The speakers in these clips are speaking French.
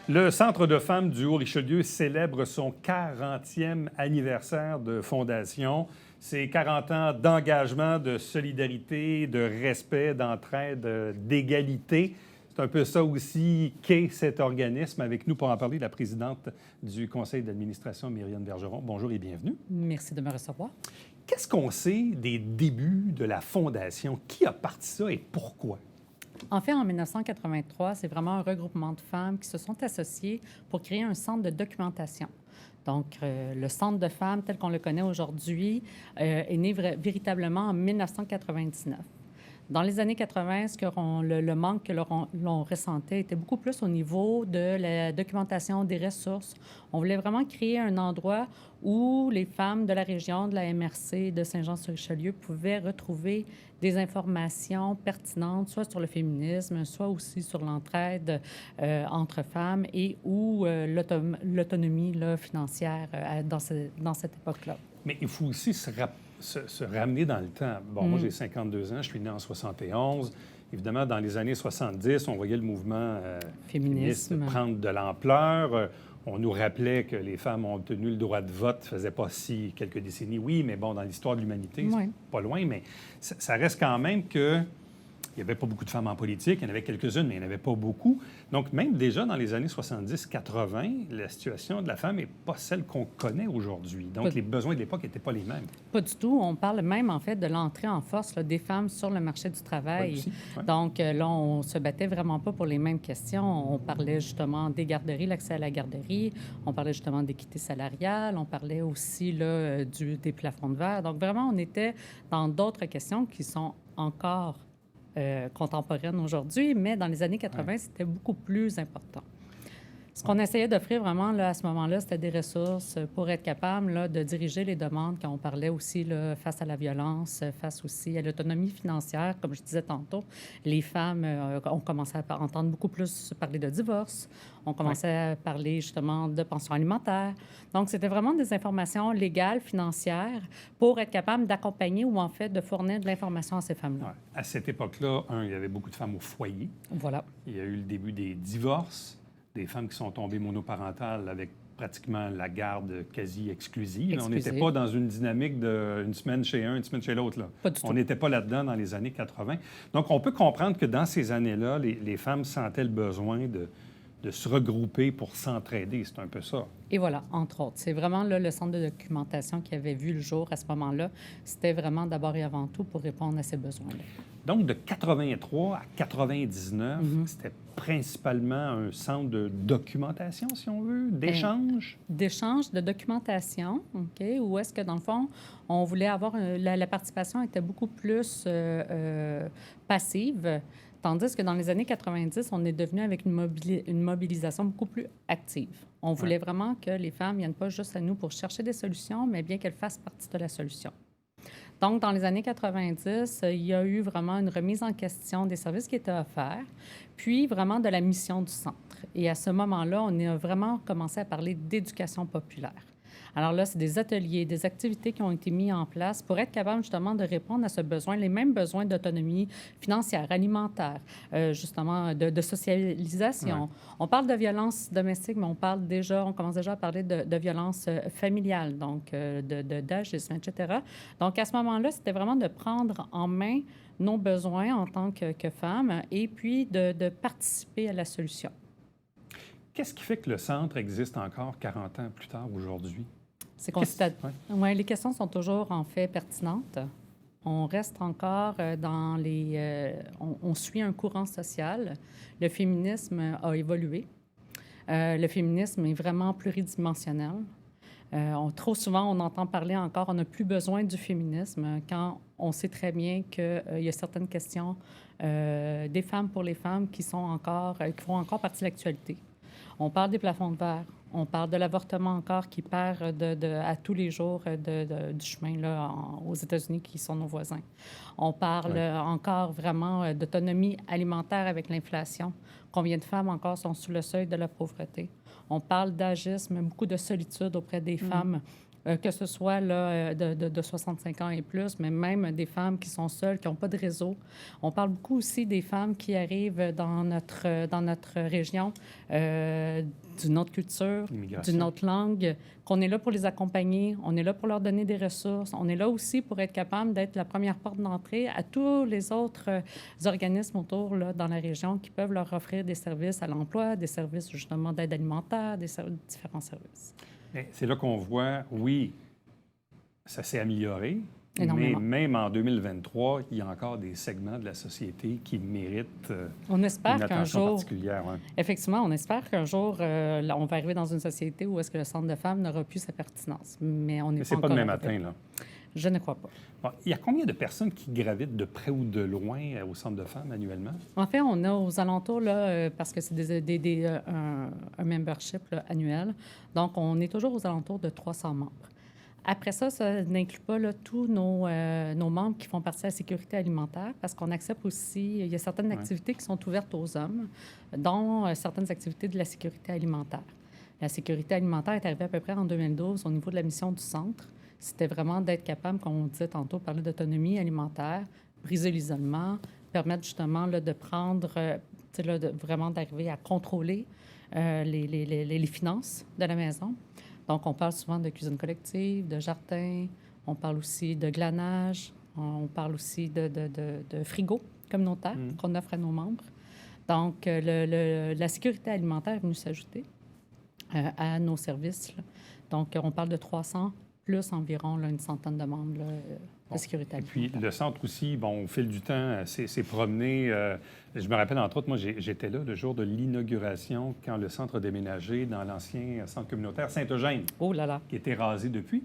Le Centre de femmes du Haut-Richelieu célèbre son 40e anniversaire de fondation. C'est 40 ans d'engagement, de solidarité, de respect, d'entraide, d'égalité. C'est un peu ça aussi qu'est cet organisme. Avec nous pour en parler, la présidente du conseil d'administration, Myriane Bergeron. Bonjour et bienvenue. Merci de me recevoir. Qu'est-ce qu'on sait des débuts de la fondation? Qui a parti ça et pourquoi? En fait, en 1983, c'est vraiment un regroupement de femmes qui se sont associées pour créer un centre de documentation. Donc, le Centre de femmes, tel qu'on le connaît aujourd'hui, est né véritablement en 1999. Dans les années 80, le manque que l'on ressentait était beaucoup plus au niveau de la documentation des ressources. On voulait vraiment créer un endroit où les femmes de la région, de la MRC, de Saint-Jean-sur-Richelieu pouvaient retrouver des informations pertinentes, soit sur le féminisme, soit aussi sur l'entraide entre femmes et ou l'autonomie financière dans cette époque-là. Mais il faut aussi se ramener dans le temps. Bon, moi, j'ai 52 ans, je suis né en 71. Évidemment, dans les années 70, on voyait le mouvement féministe prendre de l'ampleur. On nous rappelait que les femmes ont obtenu le droit de vote, ça faisait pas si quelques décennies, oui, mais bon, dans l'histoire de l'humanité, c'est pas loin, mais ça reste quand même que il n'y avait pas beaucoup de femmes en politique. Il y en avait quelques-unes, mais il n'y en avait pas beaucoup. Donc, même déjà dans les années 70-80, la situation de la femme n'est pas celle qu'on connaît aujourd'hui. Donc, les besoins de l'époque n'étaient pas les mêmes. Pas du tout. On parle même, en fait, de l'entrée en force des femmes sur le marché du travail. Donc, là, on se battait vraiment pas pour les mêmes questions. On parlait justement des garderies, l'accès à la garderie. On parlait justement d'équité salariale. On parlait aussi là, des plafonds de verre. Donc, vraiment, on était dans d'autres questions qui sont encore contemporaine aujourd'hui, mais dans les années 80, c'était beaucoup plus important. Ce qu'on essayait d'offrir vraiment là, à ce moment-là, c'était des ressources pour être capable là, de diriger les demandes quand on parlait aussi là, face à la violence, face aussi à l'autonomie financière. Comme je disais tantôt, les femmes ont commencé à entendre beaucoup plus parler de divorce. On commençait à parler justement de pension alimentaire. Donc, c'était vraiment des informations légales, financières, pour être capable d'accompagner ou en fait de fournir de l'information à ces femmes-là. Ouais. À cette époque-là, il y avait beaucoup de femmes au foyer. Voilà. Il y a eu le début des divorces, des femmes qui sont tombées monoparentales avec pratiquement la garde quasi exclusive. On n'était pas dans une dynamique d'une semaine chez un, une semaine chez l'autre. Pas du tout. On n'était pas là-dedans dans les années 80. Donc, on peut comprendre que dans ces années-là, les femmes sentaient le besoin de se regrouper pour s'entraider. C'est un peu ça. Et voilà, entre autres. C'est vraiment là, le centre de documentation qui avait vu le jour à ce moment-là. C'était vraiment d'abord et avant tout pour répondre à ces besoins-là. Donc, de 83 à 99, c'était principalement un centre de documentation, si on veut, d'échange? D'échange, de documentation, OK? Où est-ce que, dans le fond, on voulait avoir... la participation était beaucoup plus passive, tandis que dans les années 90, on est devenu avec une mobilisation beaucoup plus active. On voulait vraiment que les femmes ne viennent pas juste à nous pour chercher des solutions, mais bien qu'elles fassent partie de la solution. Donc, dans les années 90, il y a eu vraiment une remise en question des services qui étaient offerts, puis vraiment de la mission du centre. Et à ce moment-là, on a vraiment commencé à parler d'éducation populaire. Alors là, c'est des ateliers, des activités qui ont été mis en place pour être capable justement de répondre à ce besoin, les mêmes besoins d'autonomie financière, alimentaire, justement de socialisation. Ouais. On parle de violence domestique, mais on commence déjà à parler de violence familiale, donc d'agisme, etc. Donc à ce moment-là, c'était vraiment de prendre en main nos besoins en tant que femmes et puis de participer à la solution. Qu'est-ce qui fait que le centre existe encore 40 ans plus tard aujourd'hui? C'est les questions sont toujours, en fait, pertinentes. On reste encore dans les... on suit un courant social. Le féminisme a évolué. Le féminisme est vraiment pluridimensionnel. Trop souvent, on entend parler encore, on n'a plus besoin du féminisme quand on sait très bien qu'il y a certaines questions des femmes pour les femmes qui font encore partie de l'actualité. On parle des plafonds de verre. On parle de l'avortement encore qui perd à tous les jours du chemin là, aux États-Unis qui sont nos voisins. On parle encore vraiment d'autonomie alimentaire avec l'inflation. Combien de femmes encore sont sous le seuil de la pauvreté? On parle d'agisme, beaucoup de solitude auprès des femmes que ce soit là, de 65 ans et plus, mais même des femmes qui sont seules, qui n'ont pas de réseau. On parle beaucoup aussi des femmes qui arrivent dans notre région d'une autre culture, d'une autre langue, qu'on est là pour les accompagner, on est là pour leur donner des ressources, on est là aussi pour être capable d'être la première porte d'entrée à tous les autres organismes autour là, dans la région qui peuvent leur offrir des services à l'emploi, des services justement d'aide alimentaire, différents services. C'est là qu'on voit, oui, ça s'est amélioré, énormément. Mais même en 2023, il y a encore des segments de la société qui méritent on espère une attention qu'un jour, particulière. Ouais. Effectivement, on espère qu'un jour, on va arriver dans une société où est-ce que le centre de femmes n'aura plus sa pertinence. Mais on n'est pas c'est encore pas demain arrivé. matin, là. Je ne crois pas. Bon, il y a combien de personnes qui gravitent de près ou de loin au centre de femmes annuellement? En fait, on a aux alentours, là, parce que c'est un membership là, annuel, donc on est toujours aux alentours de 300 membres. Après ça, ça n'inclut pas là, tous nos membres qui font partie de la sécurité alimentaire, parce qu'on accepte aussi, il y a certaines activités qui sont ouvertes aux hommes, dont certaines activités de la sécurité alimentaire. La sécurité alimentaire est arrivée à peu près en 2012 au niveau de la mission du centre. C'était vraiment d'être capable, comme on disait tantôt, parler d'autonomie alimentaire, briser l'isolement, permettre justement là, de prendre, vraiment d'arriver à contrôler les finances de la maison. Donc, on parle souvent de cuisine collective, de jardin, on parle aussi de glanage, on parle aussi de frigo communautaire qu'on offre à nos membres. Donc, la sécurité alimentaire est venue s'ajouter à nos services. Là. Donc, on parle de 300 plus environ là, une centaine de membres là, de sécurité alimentaire. Et puis, le centre aussi, bon, au fil du temps, s'est promené. Je me rappelle, entre autres, moi, j'étais là le jour de l'inauguration, quand le centre a déménagé dans l'ancien centre communautaire Saint-Eugène, qui était rasé depuis.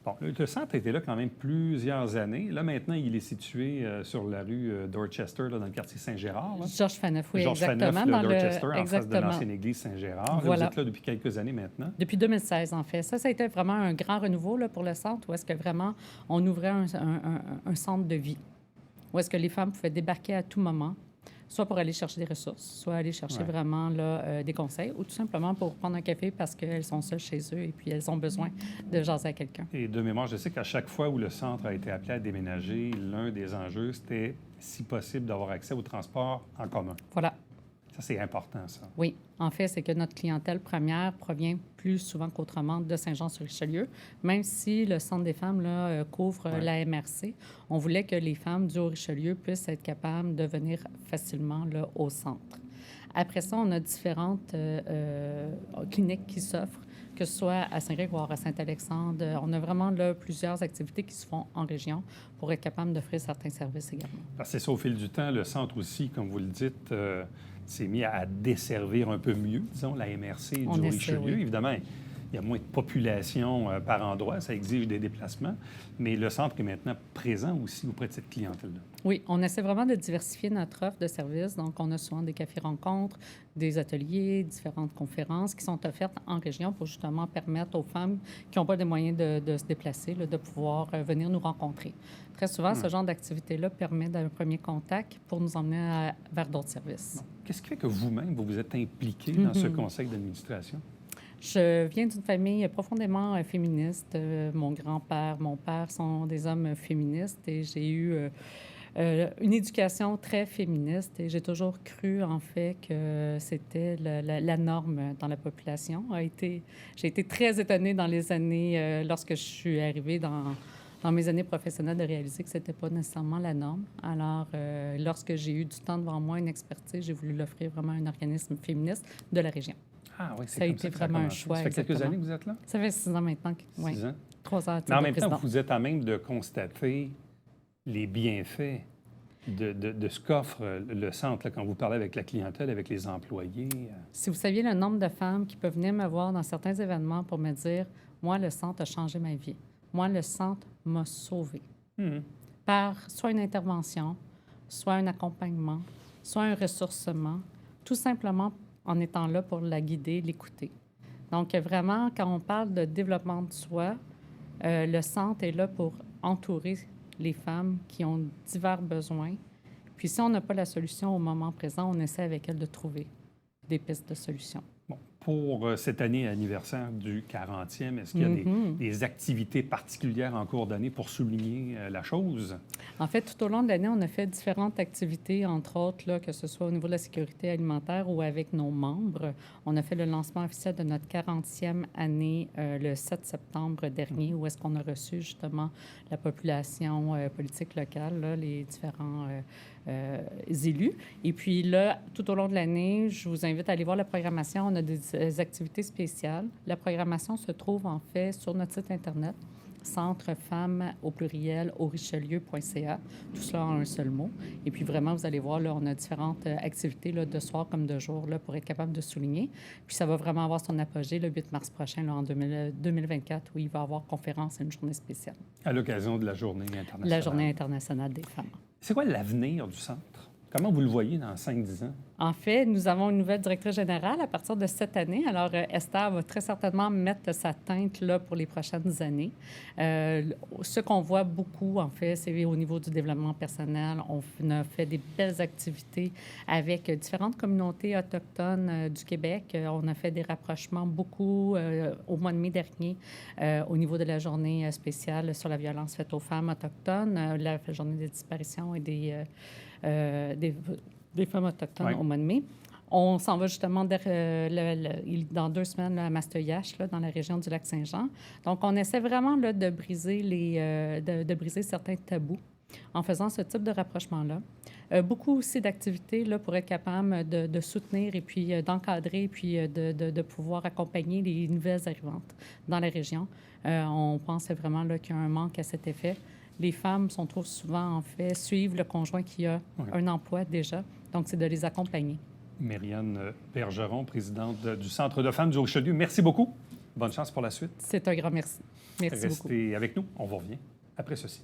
Bon, le centre était là quand même plusieurs années. Là, maintenant, il est situé sur la rue Dorchester, là, dans le quartier Saint-Gérard. Là. Georges Faneuf, oui, Georges exactement. Faneuf, Dorchester, en face de l'ancienne église Saint-Gérard. Voilà. Vous êtes là depuis quelques années maintenant. Depuis 2016, en fait. Ça a été vraiment un grand renouveau là, pour le centre, où est-ce que vraiment on ouvrait un centre de vie, où est-ce que les femmes pouvaient débarquer à tout moment, soit pour aller chercher des ressources, soit aller chercher vraiment là, des conseils, ou tout simplement pour prendre un café parce qu'elles sont seules chez eux et puis elles ont besoin de jaser à quelqu'un. Et de mémoire, je sais qu'à chaque fois où le centre a été appelé à déménager, l'un des enjeux, c'était, si possible, d'avoir accès au transport en commun. Voilà. Ça, c'est important, ça. Oui. En fait, c'est que notre clientèle première provient plus souvent qu'autrement de Saint-Jean-sur-Richelieu. Même si le Centre des femmes là, couvre la MRC, on voulait que les femmes du Haut-Richelieu puissent être capables de venir facilement là, au centre. Après ça, on a différentes cliniques qui s'offrent, que ce soit à Saint-Grégoire, à Saint-Alexandre. On a vraiment là, plusieurs activités qui se font en région pour être capable d'offrir certains services également. Parce que c'est ça, au fil du temps, le centre aussi, comme vous le dites, s'est mis à desservir un peu mieux, disons, la MRC du Haut-Richelieu. Oui. Évidemment, il y a moins de population par endroit, ça exige des déplacements, mais le centre est maintenant présent aussi auprès de cette clientèle-là. Oui, on essaie vraiment de diversifier notre offre de services. Donc, on a souvent des cafés-rencontres, des ateliers, différentes conférences qui sont offertes en région pour justement permettre aux femmes qui n'ont pas les moyens de se déplacer, là, de pouvoir venir nous rencontrer. Très souvent, ce genre d'activité-là permet d'un premier contact pour nous emmener vers d'autres services. Qu'est-ce qui fait que vous-même, vous êtes impliqué dans ce conseil d'administration? Je viens d'une famille profondément féministe. Mon grand-père, mon père sont des hommes féministes et j'ai eu une éducation très féministe et j'ai toujours cru, en fait, que c'était la norme dans la population. J'ai été très étonnée dans les années, lorsque je suis arrivée dans mes années professionnelles, de réaliser que ce n'était pas nécessairement la norme. Alors, lorsque j'ai eu du temps devant moi, une expertise, j'ai voulu l'offrir vraiment à un organisme féministe de la région. Ah oui, ça a été vraiment un choix. Ça fait quelques années que vous êtes là? Ça fait 6 ans maintenant. 6 ans? 3 ans. Mais en même temps, vous êtes à même de constater les bienfaits de ce qu'offre le centre, là, quand vous parlez avec la clientèle, avec les employés. Si vous saviez le nombre de femmes qui peuvent venir me voir dans certains événements pour me dire « Moi, le centre a changé ma vie. Moi, le centre m'a sauvée. Par soit une intervention, soit un accompagnement, soit un ressourcement, tout simplement en étant là pour la guider, l'écouter. Donc, vraiment, quand on parle de développement de soi, le centre est là pour entourer les femmes qui ont divers besoins. Puis, si on n'a pas la solution au moment présent, on essaie avec elles de trouver des pistes de solutions. Bon, pour cette année anniversaire du 40e, est-ce qu'il y a des activités particulières en cours d'année pour souligner la chose? En fait, tout au long de l'année, on a fait différentes activités, entre autres, là, que ce soit au niveau de la sécurité alimentaire ou avec nos membres. On a fait le lancement officiel de notre 40e année le 7 septembre dernier, où est-ce qu'on a reçu justement la population politique locale, là, les différents élus. Et puis là, tout au long de l'année, je vous invite à aller voir la programmation. On a des activités spéciales. La programmation se trouve en fait sur notre site Internet, Centre Femmes au pluriel au Richelieu.ca, tout cela en un seul mot. Et puis vraiment, vous allez voir, là, on a différentes activités là, de soir comme de jour là, pour être capable de souligner. Puis ça va vraiment avoir son apogée le 8 mars prochain, là, en 2024, où il va y avoir conférence et une journée spéciale. À l'occasion de la Journée internationale. La Journée internationale des femmes. C'est quoi l'avenir du centre? Comment vous le voyez dans 5-10 ans? En fait, nous avons une nouvelle directrice générale à partir de cette année. Alors, Esther va très certainement mettre sa teinte là pour les prochaines années. Ce qu'on voit beaucoup, en fait, c'est au niveau du développement personnel. On a fait des belles activités avec différentes communautés autochtones du Québec. On a fait des rapprochements beaucoup au mois de mai dernier au niveau de la journée spéciale sur la violence faite aux femmes autochtones, la journée des disparitions et des femmes autochtones au mois de mai. On s'en va justement dans 2 semaines là, à Mastoyache, là, dans la région du Lac-Saint-Jean. Donc, on essaie vraiment là, de briser de briser certains tabous en faisant ce type de rapprochement-là. Beaucoup aussi d'activités là, pour être capable de soutenir et puis d'encadrer et puis de pouvoir accompagner les nouvelles arrivantes dans la région. On pense vraiment là, qu'il y a un manque à cet effet. Les femmes sont trop souvent, en fait, suivent le conjoint qui a un emploi déjà. Donc, c'est de les accompagner. Mériane Bergeron, présidente du Centre de femmes du Richelieu. Merci beaucoup. Bonne chance pour la suite. C'est un grand merci. Merci beaucoup. Restez avec nous. On vous revient après ceci.